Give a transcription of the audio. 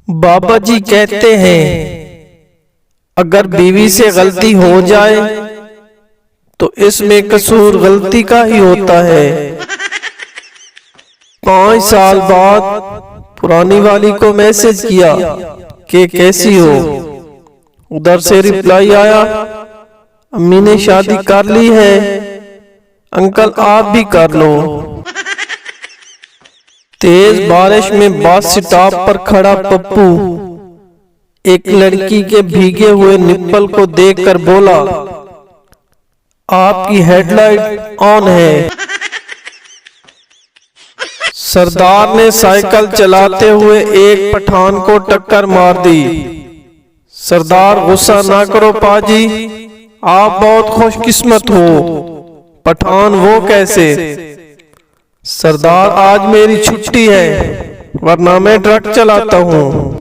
बाबा जी कहते हैं अगर बीवी से गलती हो जाए तो इसमें कसूर गलती का ही होता है। 5 साल बाद पुरानी वाली को मैसेज किया कि कैसी हो। उधर से रिप्लाई आया, अम्मी ने शादी कर ली है, अंकल आप भी कर लो। तेज बारिश में बस स्टॉप पर खड़ा पप्पू एक लड़की के भीगे हुए निप्पल को देखकर बोला, आपकी हेडलाइट ऑन है। सरदार ने साइकिल चलाते हुए एक पठान को टक्कर मार दी। सरदार, गुस्सा ना करो पाजी, आप बहुत खुशकिस्मत हो। पठान, वो कैसे? सरदार, आज मेरी छुट्टी है वरना मैं ट्रक चलाता हूँ।